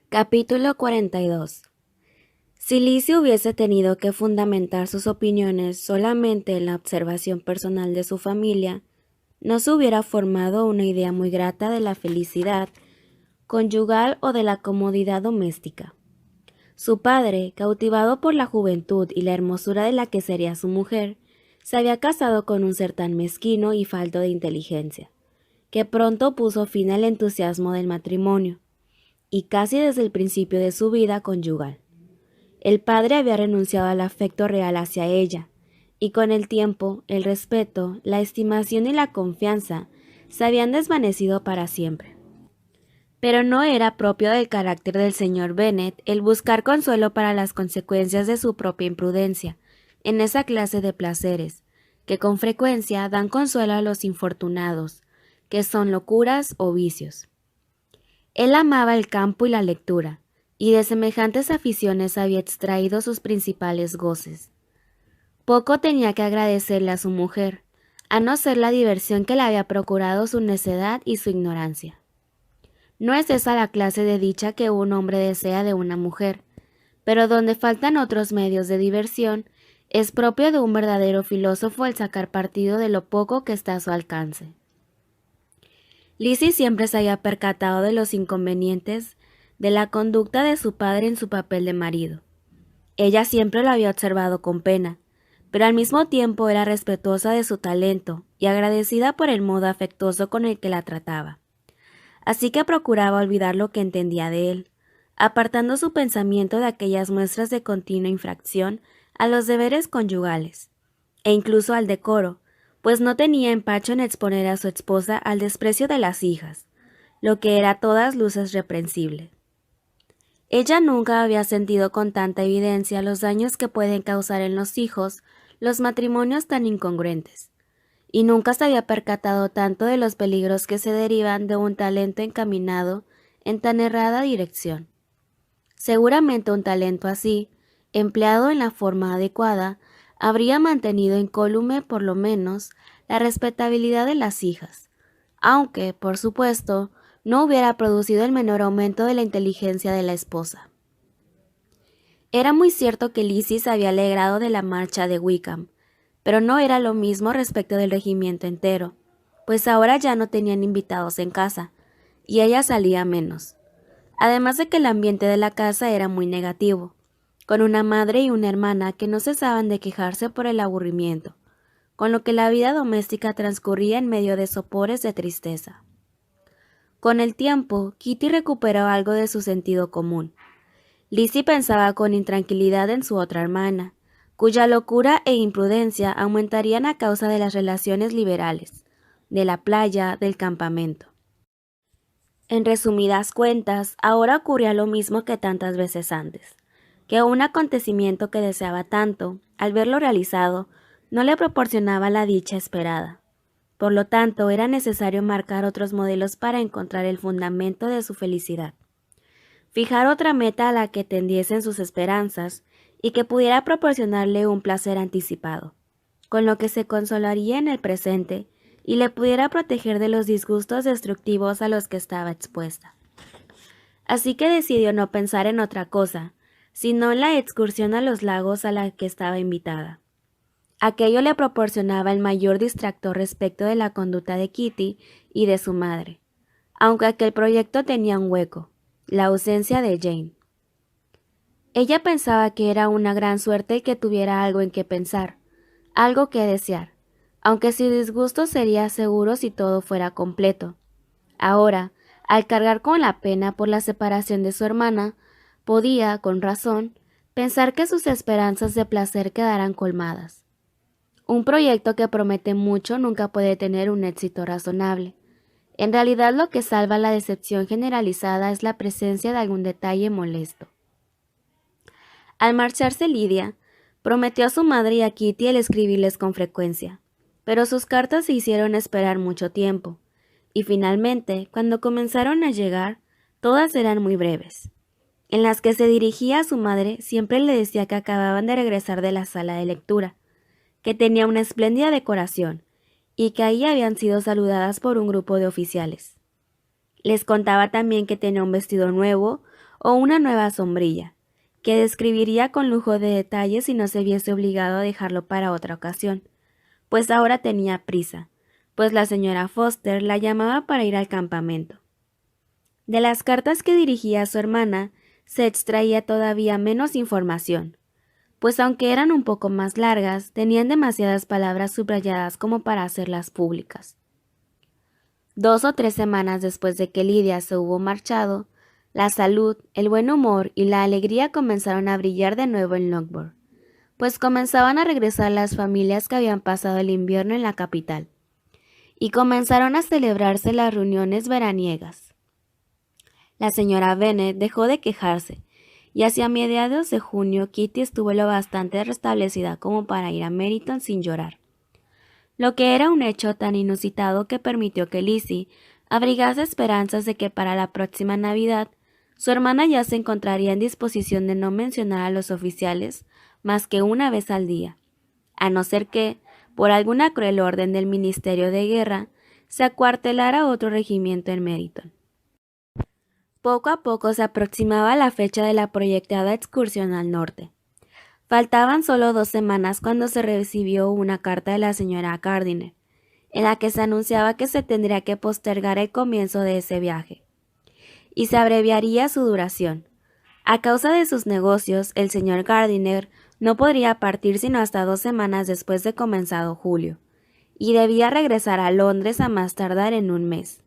Capítulo 42. Si Lizzie hubiese tenido que fundamentar sus opiniones solamente en la observación personal de su familia, no se hubiera formado una idea muy grata de la felicidad conyugal o de la comodidad doméstica. Su padre, cautivado por la juventud y la hermosura de la que sería su mujer, se había casado con un ser tan mezquino y falto de inteligencia, que pronto puso fin al entusiasmo del matrimonio, y casi desde el principio de su vida conyugal. El padre había renunciado al afecto real hacia ella, y con el tiempo, el respeto, la estimación y la confianza se habían desvanecido para siempre. Pero no era propio del carácter del señor Bennet el buscar consuelo para las consecuencias de su propia imprudencia, en esa clase de placeres, que con frecuencia dan consuelo a los infortunados, que son locuras o vicios. Él amaba el campo y la lectura, y de semejantes aficiones había extraído sus principales goces. Poco tenía que agradecerle a su mujer, a no ser la diversión que le había procurado su necedad y su ignorancia. No es esa la clase de dicha que un hombre desea de una mujer, pero donde faltan otros medios de diversión, es propio de un verdadero filósofo el sacar partido de lo poco que está a su alcance. Lizzie siempre se había percatado de los inconvenientes de la conducta de su padre en su papel de marido. Ella siempre lo había observado con pena, pero al mismo tiempo era respetuosa de su talento y agradecida por el modo afectuoso con el que la trataba. Así que procuraba olvidar lo que entendía de él, apartando su pensamiento de aquellas muestras de continua infracción a los deberes conyugales, e incluso al decoro, pues no tenía empacho en exponer a su esposa al desprecio de las hijas, lo que era a todas luces reprensible. Ella nunca había sentido con tanta evidencia los daños que pueden causar en los hijos los matrimonios tan incongruentes, y nunca se había percatado tanto de los peligros que se derivan de un talento encaminado en tan errada dirección. Seguramente un talento así, empleado en la forma adecuada, habría mantenido incólume por lo menos la respetabilidad de las hijas, aunque, por supuesto, no hubiera producido el menor aumento de la inteligencia de la esposa. Era muy cierto que Lizzie se había alegrado de la marcha de Wickham, pero no era lo mismo respecto del regimiento entero, pues ahora ya no tenían invitados en casa, y ella salía menos. Además de que el ambiente de la casa era muy negativo, con una madre y una hermana que no cesaban de quejarse por el aburrimiento, con lo que la vida doméstica transcurría en medio de sopores de tristeza. Con el tiempo, Kitty recuperó algo de su sentido común. Lizzie pensaba con intranquilidad en su otra hermana, cuya locura e imprudencia aumentarían a causa de las relaciones liberales, de la playa, del campamento. En resumidas cuentas, ahora ocurría lo mismo que tantas veces antes, que un acontecimiento que deseaba tanto, al verlo realizado, no le proporcionaba la dicha esperada. Por lo tanto, era necesario marcar otros modelos para encontrar el fundamento de su felicidad. Fijar otra meta a la que tendiesen sus esperanzas y que pudiera proporcionarle un placer anticipado, con lo que se consolaría en el presente y le pudiera proteger de los disgustos destructivos a los que estaba expuesta. Así que decidió no pensar en otra cosa, sino en la excursión a los lagos a la que estaba invitada. Aquello le proporcionaba el mayor distractor respecto de la conducta de Kitty y de su madre, aunque aquel proyecto tenía un hueco, la ausencia de Jane. Ella pensaba que era una gran suerte que tuviera algo en que pensar, algo que desear, aunque su disgusto sería seguro si todo fuera completo. Ahora, al cargar con la pena por la separación de su hermana, podía, con razón, pensar que sus esperanzas de placer quedaran colmadas. Un proyecto que promete mucho nunca puede tener un éxito razonable. En realidad lo que salva la decepción generalizada es la presencia de algún detalle molesto. Al marcharse Lidia, prometió a su madre y a Kitty el escribirles con frecuencia, pero sus cartas se hicieron esperar mucho tiempo, y finalmente, cuando comenzaron a llegar, todas eran muy breves. En las que se dirigía a su madre siempre le decía que acababan de regresar de la sala de lectura, que tenía una espléndida decoración, y que ahí habían sido saludadas por un grupo de oficiales. Les contaba también que tenía un vestido nuevo, o una nueva sombrilla, que describiría con lujo de detalles si no se viese obligado a dejarlo para otra ocasión, pues ahora tenía prisa, pues la señora Foster la llamaba para ir al campamento. De las cartas que dirigía a su hermana se extraía todavía menos información, pues aunque eran un poco más largas, tenían demasiadas palabras subrayadas como para hacerlas públicas. 2 o 3 semanas después de que Lidia se hubo marchado, la salud, el buen humor y la alegría comenzaron a brillar de nuevo en Longbourn, pues comenzaban a regresar las familias que habían pasado el invierno en la capital, y comenzaron a celebrarse las reuniones veraniegas. La señora Bennet dejó de quejarse, y hacia mediados de junio Kitty estuvo lo bastante restablecida como para ir a Meryton sin llorar, lo que era un hecho tan inusitado que permitió que Lizzie abrigase esperanzas de que para la próxima Navidad su hermana ya se encontraría en disposición de no mencionar a los oficiales más que una vez al día, a no ser que, por alguna cruel orden del Ministerio de Guerra, se acuartelara otro regimiento en Meryton. Poco a poco se aproximaba la fecha de la proyectada excursión al norte. Faltaban solo 2 semanas cuando se recibió una carta de la señora Gardiner, en la que se anunciaba que se tendría que postergar el comienzo de ese viaje, y se abreviaría su duración. A causa de sus negocios, el señor Gardiner no podría partir sino hasta 2 semanas después de comenzado julio, y debía regresar a Londres a más tardar en un mes.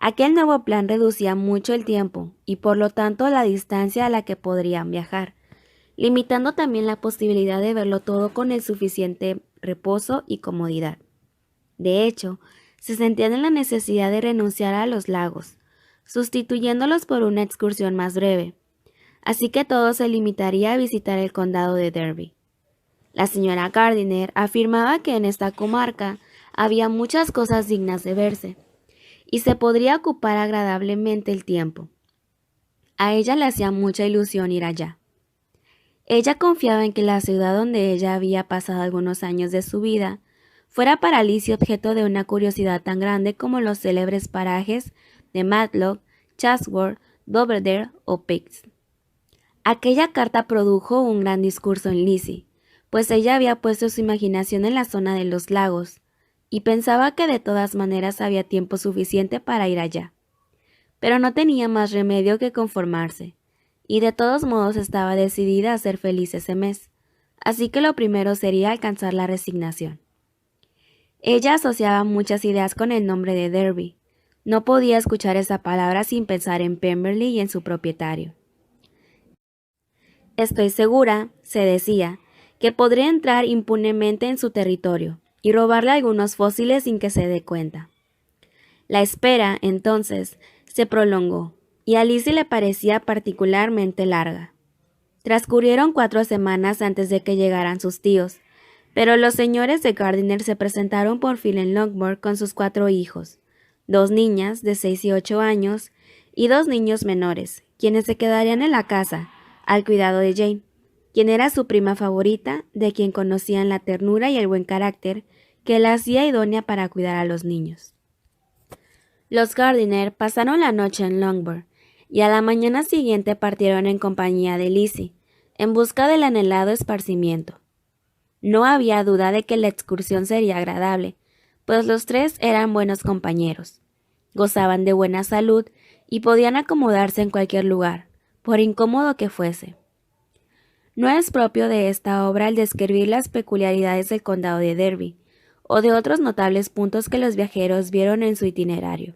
Aquel nuevo plan reducía mucho el tiempo y por lo tanto la distancia a la que podrían viajar, limitando también la posibilidad de verlo todo con el suficiente reposo y comodidad. De hecho, se sentían en la necesidad de renunciar a los lagos, sustituyéndolos por una excursión más breve, así que todo se limitaría a visitar el condado de Derby. La señora Gardiner afirmaba que en esta comarca había muchas cosas dignas de verse, y se podría ocupar agradablemente el tiempo. A ella le hacía mucha ilusión ir allá. Ella confiaba en que la ciudad donde ella había pasado algunos años de su vida fuera para Lizzie objeto de una curiosidad tan grande como los célebres parajes de Matlock, Chatsworth, Belvedere o Picts. Aquella carta produjo un gran discurso en Lizzie, pues ella había puesto su imaginación en la zona de los lagos, y pensaba que de todas maneras había tiempo suficiente para ir allá. Pero no tenía más remedio que conformarse, y de todos modos estaba decidida a ser feliz ese mes, así que lo primero sería alcanzar la resignación. Ella asociaba muchas ideas con el nombre de Derby. No podía escuchar esa palabra sin pensar en Pemberley y en su propietario. Estoy segura, se decía, que podré entrar impunemente en su territorio y robarle algunos fósiles sin que se dé cuenta. La espera, entonces, se prolongó, y a Lizzie le parecía particularmente larga. Transcurrieron 4 semanas antes de que llegaran sus tíos, pero los señores de Gardiner se presentaron por fin en Longbourn con sus 4 hijos, 2 niñas de 6 y 8 años y 2 niños menores, quienes se quedarían en la casa, al cuidado de Jane, quien era su prima favorita, de quien conocían la ternura y el buen carácter que la hacía idónea para cuidar a los niños. Los Gardiner pasaron la noche en Longbourn, y a la mañana siguiente partieron en compañía de Lizzie, en busca del anhelado esparcimiento. No había duda de que la excursión sería agradable, pues los 3 eran buenos compañeros, gozaban de buena salud y podían acomodarse en cualquier lugar, por incómodo que fuese. No es propio de esta obra el describir las peculiaridades del condado de Derby, o de otros notables puntos que los viajeros vieron en su itinerario.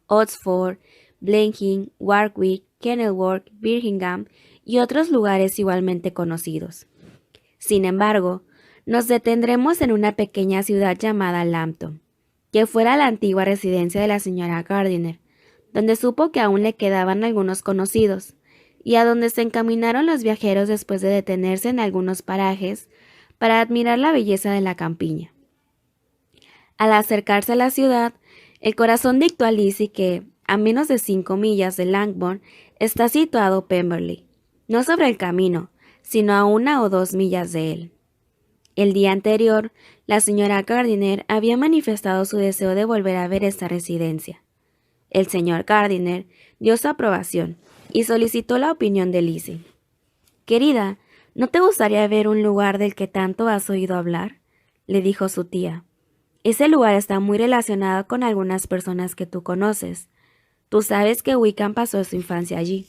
Oxford, Blenheim, Warwick, Kenilworth, Birmingham y otros lugares igualmente conocidos. Sin embargo, nos detendremos en una pequeña ciudad llamada Lambton, que fuera la antigua residencia de la señora Gardiner, donde supo que aún le quedaban algunos conocidos, y a donde se encaminaron los viajeros después de detenerse en algunos parajes para admirar la belleza de la campiña. Al acercarse a la ciudad, el corazón dictó a Lizzie que, a menos de 5 millas de Longbourn, está situado Pemberley, no sobre el camino, sino a 1 o 2 millas de él. El día anterior, la señora Gardiner había manifestado su deseo de volver a ver esta residencia. El señor Gardiner dio su aprobación, y solicitó la opinión de Lizzie. «Querida, ¿no te gustaría ver un lugar del que tanto has oído hablar?», le dijo su tía. «Ese lugar está muy relacionado con algunas personas que tú conoces. Tú sabes que Wickham pasó su infancia allí».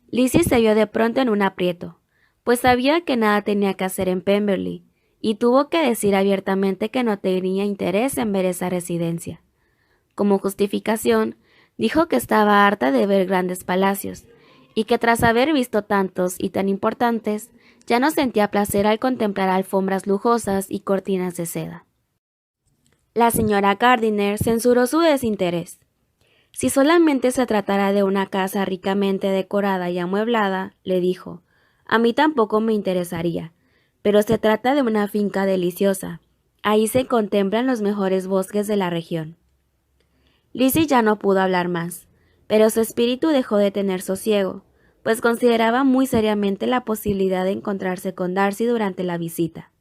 Lizzie se vio de pronto en un aprieto, pues sabía que nada tenía que hacer en Pemberley, y tuvo que decir abiertamente que no tenía interés en ver esa residencia. Como justificación, dijo que estaba harta de ver grandes palacios, y que tras haber visto tantos y tan importantes, ya no sentía placer al contemplar alfombras lujosas y cortinas de seda. La señora Gardiner censuró su desinterés. Si solamente se tratara de una casa ricamente decorada y amueblada, le dijo, a mí tampoco me interesaría, pero se trata de una finca deliciosa. Ahí se contemplan los mejores bosques de la región. Lizzie ya no pudo hablar más, pero su espíritu dejó de tener sosiego, pues consideraba muy seriamente la posibilidad de encontrarse con Darcy durante la visita.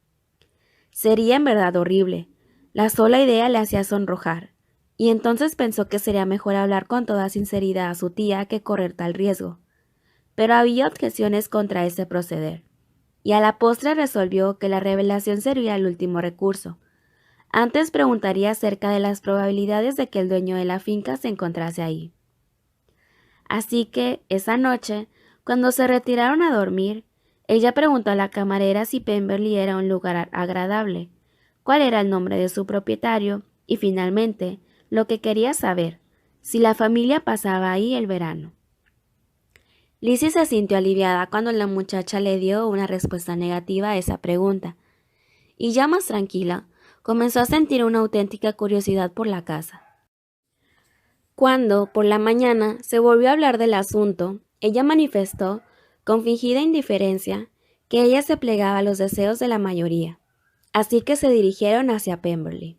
Sería en verdad horrible. La sola idea le hacía sonrojar, y entonces pensó que sería mejor hablar con toda sinceridad a su tía que correr tal riesgo. Pero había objeciones contra ese proceder, y a la postre resolvió que la revelación sería el último recurso. Antes preguntaría acerca de las probabilidades de que el dueño de la finca se encontrase ahí. Así que, esa noche, cuando se retiraron a dormir, ella preguntó a la camarera si Pemberley era un lugar agradable, cuál era el nombre de su propietario y, finalmente, lo que quería saber, si la familia pasaba ahí el verano. Lizzie se sintió aliviada cuando la muchacha le dio una respuesta negativa a esa pregunta, y ya más tranquila, comenzó a sentir una auténtica curiosidad por la casa. Cuando, por la mañana, se volvió a hablar del asunto, ella manifestó, con fingida indiferencia, que ella se plegaba a los deseos de la mayoría, así que se dirigieron hacia Pemberley.